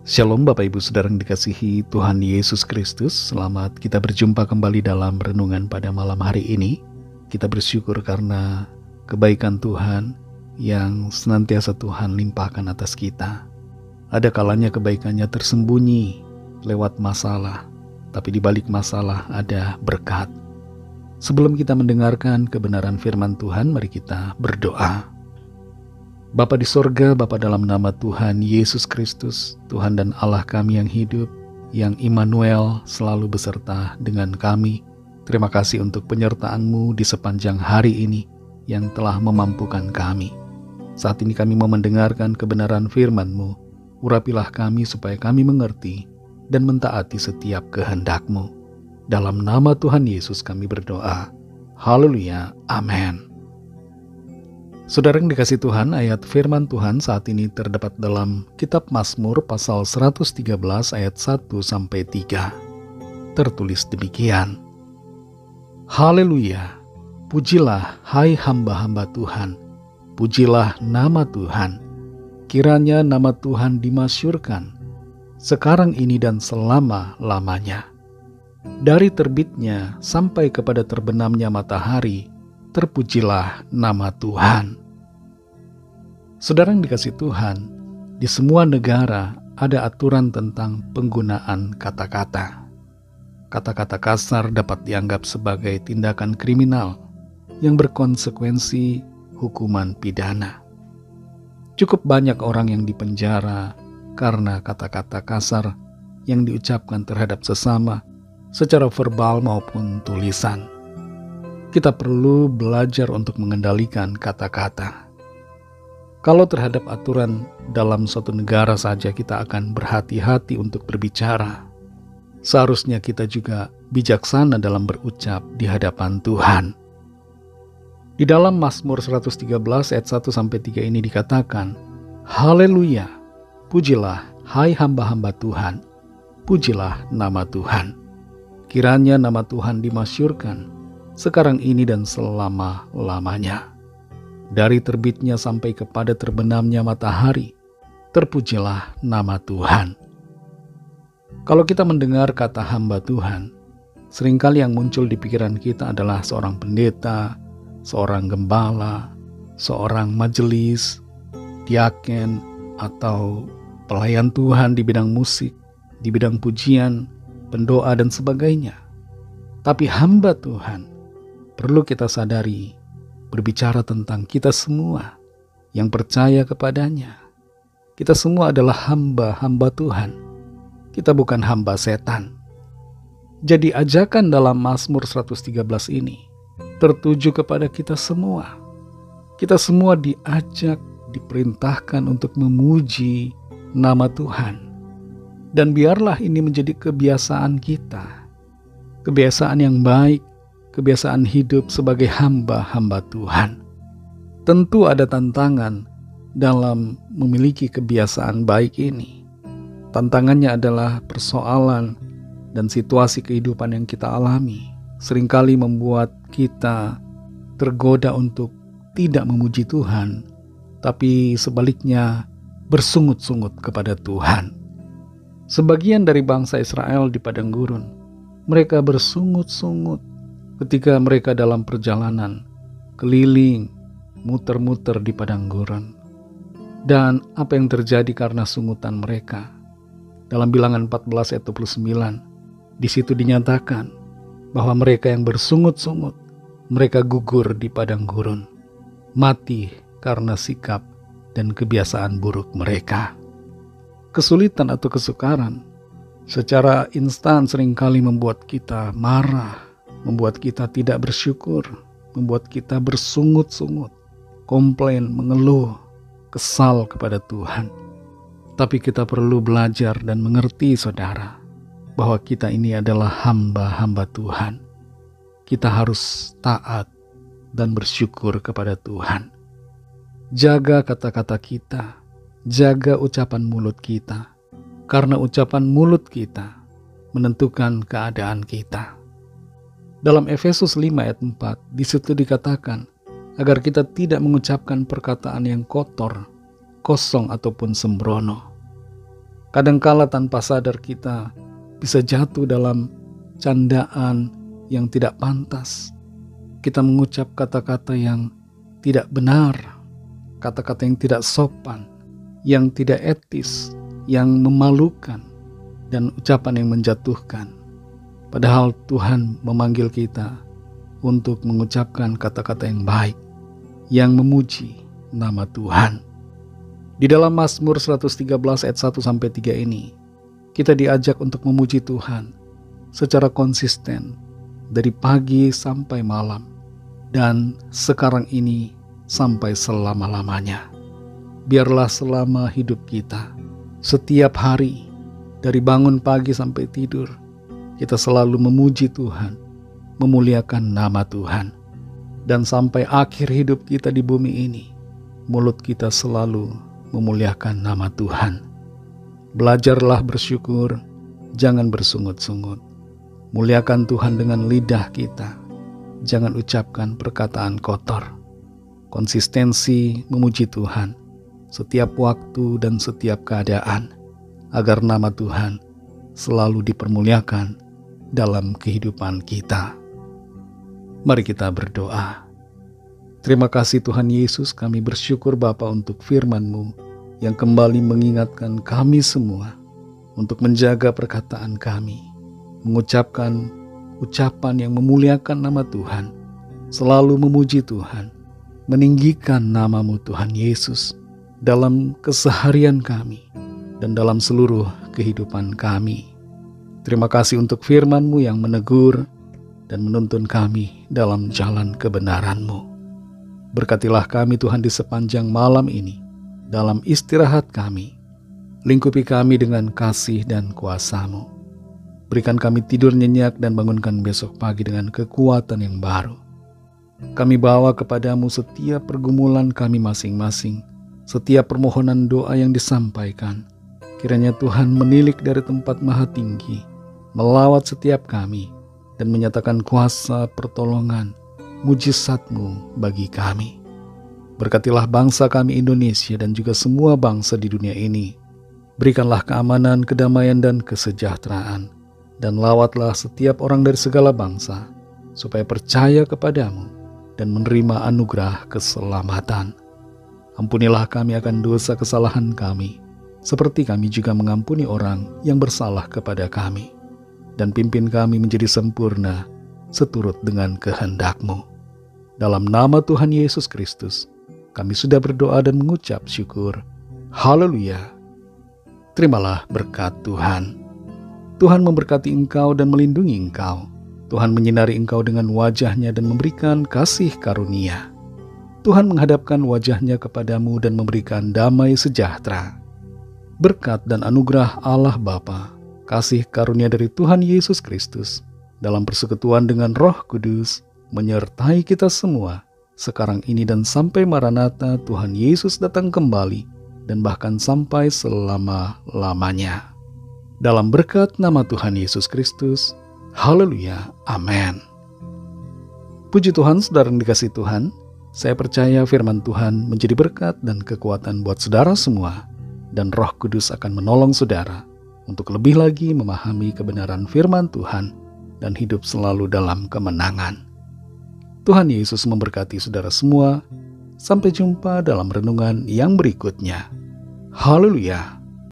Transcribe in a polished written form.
Shalom Bapak Ibu Saudara yang dikasihi Tuhan Yesus Kristus. Selamat kita berjumpa kembali dalam renungan pada malam hari ini. Kita bersyukur karena kebaikan Tuhan yang senantiasa Tuhan limpahkan atas kita. Ada kalanya kebaikannya tersembunyi lewat masalah, tapi di balik masalah ada berkat. Sebelum kita mendengarkan kebenaran firman Tuhan, mari kita berdoa. Bapa di sorga, Bapa dalam nama Tuhan Yesus Kristus, Tuhan dan Allah kami yang hidup, yang Immanuel selalu beserta dengan kami. Terima kasih untuk penyertaan-Mu di sepanjang hari ini yang telah memampukan kami. Saat ini kami mau mendengarkan kebenaran firman-Mu. Urapilah kami supaya kami mengerti dan mentaati setiap kehendak-Mu. Dalam nama Tuhan Yesus kami berdoa. Haleluya. Amin. Saudara yang dikasih Tuhan, ayat firman Tuhan saat ini terdapat dalam kitab Mazmur pasal 113 ayat 1-3. Tertulis demikian. Haleluya, pujilah hai hamba-hamba Tuhan, pujilah nama Tuhan, kiranya nama Tuhan dimasyhurkan, sekarang ini dan selama-lamanya. Dari terbitnya sampai kepada terbenamnya matahari, terpujilah nama Tuhan. Saudara yang dikasih Tuhan, di semua negara ada aturan tentang penggunaan kata-kata. Kata-kata kasar dapat dianggap sebagai tindakan kriminal yang berkonsekuensi hukuman pidana. Cukup banyak orang yang dipenjara karena kata-kata kasar yang diucapkan terhadap sesama secara verbal maupun tulisan. Kita perlu belajar untuk mengendalikan kata-kata. Kalau terhadap aturan dalam suatu negara saja kita akan berhati-hati untuk berbicara, seharusnya kita juga bijaksana dalam berucap di hadapan Tuhan. Di dalam Mazmur 113 ayat 1-3 ini dikatakan, Haleluya, pujilah hai hamba-hamba Tuhan, pujilah nama Tuhan. Kiranya nama Tuhan dimasyhurkan, sekarang ini dan selama-lamanya. Dari terbitnya sampai kepada terbenamnya matahari, terpujilah nama Tuhan. Kalau kita mendengar kata hamba Tuhan, seringkali yang muncul di pikiran kita adalah seorang pendeta, seorang gembala, seorang majelis, diaken, atau pelayan Tuhan di bidang musik, di bidang pujian, pendoa, dan sebagainya. Tapi hamba Tuhan, perlu kita sadari, berbicara tentang kita semua yang percaya kepadanya. Kita semua adalah hamba-hamba Tuhan. Kita bukan hamba setan. Jadi ajakan dalam Mazmur 113 ini tertuju kepada kita semua. Kita semua diajak, diperintahkan untuk memuji nama Tuhan. Dan biarlah ini menjadi kebiasaan kita. Kebiasaan yang baik, kebiasaan hidup sebagai hamba-hamba Tuhan. Tentu ada tantangan dalam memiliki kebiasaan baik ini. Tantangannya adalah persoalan dan situasi kehidupan yang kita alami. Seringkali membuat kita tergoda untuk tidak memuji Tuhan, tapi sebaliknya bersungut-sungut kepada Tuhan. Sebagian dari bangsa Israel di padang gurun, mereka bersungut-sungut ketika mereka dalam perjalanan keliling, muter-muter di padang gurun. Dan apa yang terjadi karena sungutan mereka? Dalam Bilangan 14 ayat 29, di situ dinyatakan bahwa mereka yang bersungut-sungut, mereka gugur di padang gurun, mati karena sikap dan kebiasaan buruk mereka. Kesulitan atau kesukaran secara instan seringkali membuat kita marah, membuat kita tidak bersyukur, membuat kita bersungut-sungut, komplain, mengeluh, kesal kepada Tuhan. Tapi kita perlu belajar dan mengerti, saudara, bahwa kita ini adalah hamba-hamba Tuhan. Kita harus taat dan bersyukur kepada Tuhan. Jaga kata-kata kita, jaga ucapan mulut kita, karena ucapan mulut kita menentukan keadaan kita. Dalam Efesus 5 ayat 4, di situ dikatakan agar kita tidak mengucapkan perkataan yang kotor, kosong ataupun sembrono. Kadangkala tanpa sadar kita bisa jatuh dalam candaan yang tidak pantas. Kita mengucap kata-kata yang tidak benar, kata-kata yang tidak sopan, yang tidak etis, yang memalukan, dan ucapan yang menjatuhkan. Padahal Tuhan memanggil kita untuk mengucapkan kata-kata yang baik, yang memuji nama Tuhan. Di dalam Mazmur 113 ayat 1-3 ini, kita diajak untuk memuji Tuhan secara konsisten dari pagi sampai malam, dan sekarang ini sampai selama-lamanya. Biarlah selama hidup kita, setiap hari, dari bangun pagi sampai tidur, kita selalu memuji Tuhan, memuliakan nama Tuhan. Dan sampai akhir hidup kita di bumi ini, mulut kita selalu memuliakan nama Tuhan. Belajarlah bersyukur, jangan bersungut-sungut. Muliakan Tuhan dengan lidah kita, jangan ucapkan perkataan kotor. Konsistensi memuji Tuhan setiap waktu dan setiap keadaan, agar nama Tuhan selalu dipermuliakan dalam kehidupan kita. Mari kita berdoa. Terima kasih Tuhan Yesus, kami bersyukur Bapa untuk firman-Mu yang kembali mengingatkan kami semua untuk menjaga perkataan kami, mengucapkan ucapan yang memuliakan nama Tuhan, selalu memuji Tuhan, meninggikan nama-Mu Tuhan Yesus dalam keseharian kami dan dalam seluruh kehidupan kami. Terima kasih untuk firman-Mu yang menegur dan menuntun kami dalam jalan kebenaran-Mu. Berkatilah kami Tuhan di sepanjang malam ini, dalam istirahat kami. Lingkupi kami dengan kasih dan kuasa-Mu. Berikan kami tidur nyenyak dan bangunkan besok pagi dengan kekuatan yang baru. Kami bawa kepadamu setiap pergumulan kami masing-masing, setiap permohonan doa yang disampaikan. Kiranya Tuhan menilik dari tempat maha tinggi, melawat setiap kami, dan menyatakan kuasa pertolongan, mujizat-Mu bagi kami. Berkatilah bangsa kami Indonesia dan juga semua bangsa di dunia ini. Berikanlah keamanan, kedamaian, dan kesejahteraan. Dan lawatlah setiap orang dari segala bangsa, supaya percaya kepadamu dan menerima anugerah keselamatan. Ampunilah kami akan dosa kesalahan kami, seperti kami juga mengampuni orang yang bersalah kepada kami. Dan pimpin kami menjadi sempurna seturut dengan kehendak-Mu. Dalam nama Tuhan Yesus Kristus, kami sudah berdoa dan mengucap syukur. Haleluya. Terimalah berkat Tuhan. Tuhan memberkati engkau dan melindungi engkau. Tuhan menyinari engkau dengan wajah-Nya dan memberikan kasih karunia. Tuhan menghadapkan wajah-Nya kepadamu dan memberikan damai sejahtera. Berkat dan anugerah Allah Bapa, kasih karunia dari Tuhan Yesus Kristus, dalam persekutuan dengan Roh Kudus, menyertai kita semua, sekarang ini dan sampai Maranatha Tuhan Yesus datang kembali, dan bahkan sampai selama-lamanya. Dalam berkat nama Tuhan Yesus Kristus, haleluya, amin. Puji Tuhan, saudara yang dikasihi Tuhan, saya percaya firman Tuhan menjadi berkat dan kekuatan buat saudara semua, dan Roh Kudus akan menolong saudara untuk lebih lagi memahami kebenaran firman Tuhan dan hidup selalu dalam kemenangan. Tuhan Yesus memberkati saudara semua. Sampai jumpa dalam renungan yang berikutnya. Haleluya.